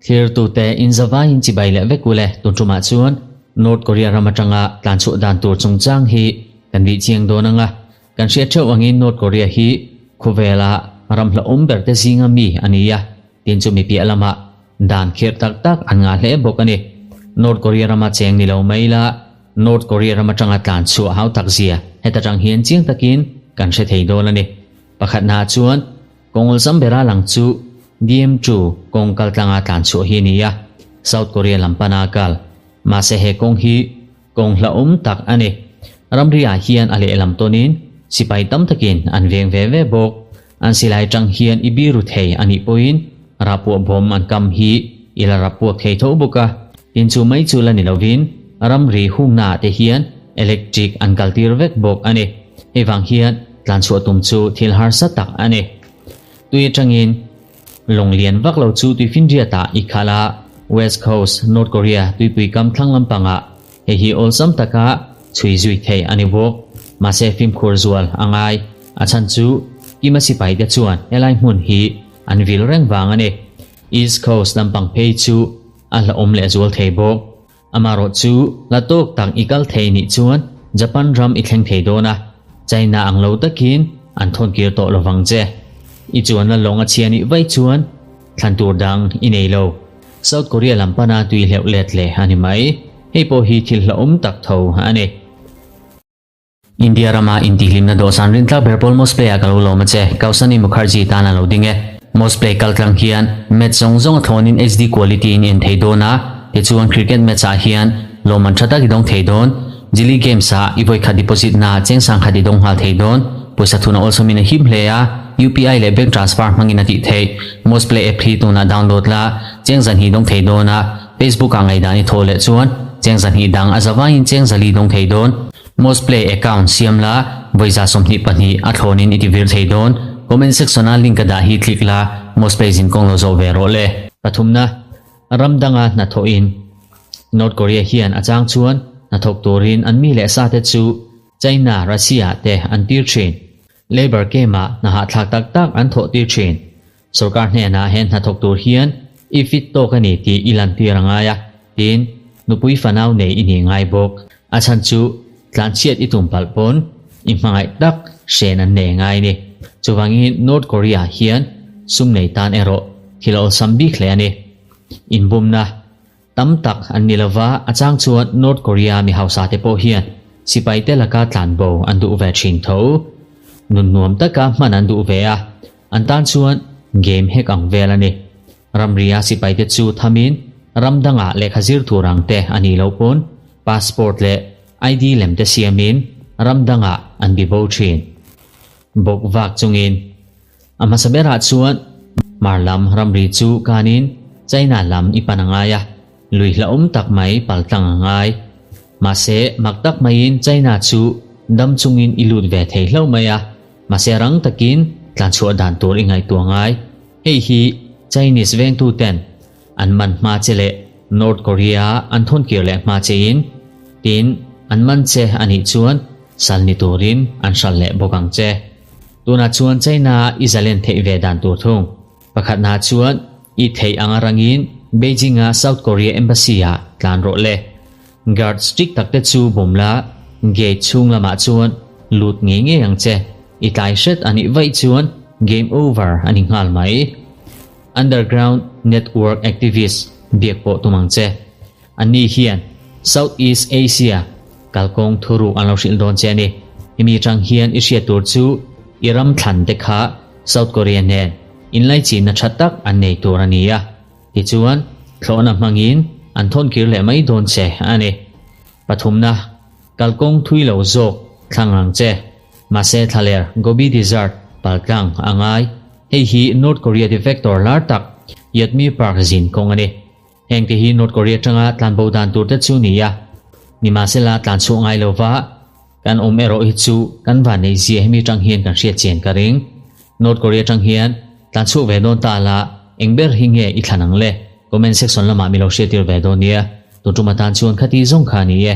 เทียร์ตูเตอินซาวาอินจิบายเลเวกุเลตุนจุมาชวนนอร์ทโคเรียรามาจังะตานสุดานตูจงจางฮีกันวิเชียงโดนังะกันเชียเชวังอินนอร์ทโคเรียฮีคูเวลารำละเบอร์เตซิงามีอันนี้ยะตินจุมีปีอลามะดานเขียตักตักอันงาเลบกันนี่นอร์ทโคเรียรามาเชียงนิลาวไม่ละนอร์ทโคเรียรามาจังะตานสุหาวตักเสียเฮตจังเฮียนเจียงตะกินกันเชเทโดลันนี่ประคัดนาชวนกงอุลซัมเบราหลังจูDM2 กงกัลตังอาตานสุฮีนียะเซาท์โคเรียลัมปนากัลมาเซเฮกงฮีกงละตักอันนี้รัมริยาเฮียนอเลลัมโตนินสิไปตั้มตะกินอันเวงเวเวบกอันสิไลจังเฮียนอิบิรุเทอันนี้ปอยน์รับพวกบอมอันกำฮีอิลารับพวกเทโตบุกะอินจูไม่จูลันนิลวินรัมรีหุงนาเตเฮียนอิเล็กทริกอันกัลตีรเวกบกอันนี้เฮวังเฮียนตันสุตุมจูทิลฮาร์สตักอันนี้ตุยจังอินโรงเรียนวักเราจูตุฟินเดียตาอิคาลา West Coast North Korea ตุยปุยกำทั้งลำปังะเฮีออลซัมตะกะช่วยจุยเทอันนี้บกมาเซฟิมคูร์จวลอังไออาชันจูกิมาสิไปเดจวนเอไลมุนฮีอันวิลเร่งวางอันนี้ East Coast ลำปังเพยจูอันละเลจวลเทบกอามารอจูละตกตังอิกัลเทนิจวนญี่ปุ่นรัมอิเคงเทโดนะใจน่าอังเลวตะกินอันทนเกียร์โตระวังเจอีจวนละลงอาเชียนิไว้จวนทันตูดังอินเอโลเซาท์โคเรียลัมปนาตุยเลวเลตเลอันนี้ไหมให้พอฮีทิลละตักเท่าอันนี้อินเดียรามาอินทิลิมนาโดสันรินทาเบอร์บอลมอสเพลย์กัลโลมาเจเกาสันิมุขารจีตานาโลดิงเอมอสเพลย์กัลกลังเฮียนเมทซงซงทอนิน HD quality inเทโดนาเฮจวนคริกเก็ตเมทซาเฮียนโลมันชัดกิดงเทโดนจิลีเกมซาอีโวยขัดดิโพซิตนาเจงสังขัดดิดงฮาเทโดนปุษทุน also มีนฮิมเลย์UPI และ Bank Transfer มังอินติเทมอสเพลย์แอปพลิตัวน่าดาวน์โหลดละเจงสันฮีดงเทโดนะ Facebook อ่างไอดานิโทรเลจวนเจงสันฮีดังอาจจะว่าอินเจงสันลีดงเทโดนมอสเพลย์ account เสียมละวิจาสมนิปันฮีอัดโหนินอิติวิร์เทโดนคอมเมนต์เซ็กชันลิงก์กระดาษฮีคลิกละมอสเพลย์จินกงโลโซเวโรเลปฐุมนะรำดังนาโทอินนอร์ทโคเรียเฮียนอาจางชวนนาทกตัวรินอันมีเลสาเตจูไชน่ารัสเซียเตอันติร์ชินLabor เกมานะฮะทักตักอันโทติเชนสุการเนี่ยนะเห็นนัทกตัวเฮียนอีฟิตโตกันนี่ที่อิลันตีรังไงดินนุปุยฟันเอาในอินิงไงบกอาชันจูหลังเชียดอิตุมปัลปนอิมังไอตักเชนันเนงไงนี่จูวังอินนอร์ทโคเรียเฮียนซุ่มในตานเอโรที่เราสัมบิเคลียนี่อินบุมนะตั้มตักอันนิลวาอาจางชวนนอร์ทโคเรียมีเฮาซาเตโปเฮียนสิไปเตลกาตานโบอันดูเวชินโตนุนนวมตะกะมันอันดูเวียอันตันชวนเกมเฮกังเวลนี่รัมเรียสิไปเตจูทามินรัมดังะเลขซิร์ทูรังเตอันนี้เลวปนพาสปอร์ตเลไอดีเลมเตเซียมินรัมดังะอันบิโบชินบกวักจงอินอามาสเบราชวนมาร์ลัมรัมรีจูกานินใจน่าลัมอีปันงายะลุยละตักไมปัลตังงายมาเสมักตักไมอินใจน่าจูดัมจงอินอิลุดเวเทเลวมายะมาเสรังตะกินการชัวดานตัวอิงไงตัวง่ายเฮ้ยฮีไชนีสเวงตูเตนอันมันมาเจเลนอร์ทโคเรียอันทนเกี่ยวเลมาเจอินดินอันมันเจอันนี้ชวนสัลนิตูรินอันชัลเลบกังเจตัวน่าชวนไชน่าอิสราเอลเทเวดานตัวทุ่งประคัดน่าชวนอีเทอังรังอินเบจิงาเซาท์โคเรียเอมบาซียาการโรเลการ์ดสติ๊กตักเตจูบุมละเกจชุงละมาชวนลุดเงี้ยยังเจอีไลเชตอันนี้ไว้ชวน Game Over อันนี้งาลไหม Underground Network Activist เบียกโปตุมังเจอันนี้เฮียน Southeast Asia กัลกงทุรุอันเราชิลโดนเจนี่มีจังเฮียนอิเชียตัวจูอิรัมทันเด็กha South Korea เนนอินไลจีนชัดตักอันในตัวนี้อ่ะที่ชวนโคลนมังอินอันทนกิรเลไม่โดนเจอันนี้ปฐุมนะกัลกงทุยเหลาโจกขังหลังเจมาเซทะเลร์โกบีดิซาร์ปัลกังอ่างไอเฮฮีนอร์ทโคเรียดิเฟกตอร์ลาร์ตักยัดมีปาร์กซินคงอันนี้แห่งที่ฮีนอร์ทโคเรียจังอาตันบูดันตูเตจูนียะนิมาเซลาตันสูงไอโลวากันอมเอโรอิจูกันวานในเซียให้มีจังเฮียนกันเชียเจียนกระริงนอร์ทโคเรียจังเฮียนตันสูเวโดนตาลาเอ็งเบอร์ฮิงเออีกขนังเล่คอมเมนต์เซ็กชันละมามีเราเชียติร์เวโดเนียตัวจุมาตันชวนคดีส่งขานีเอ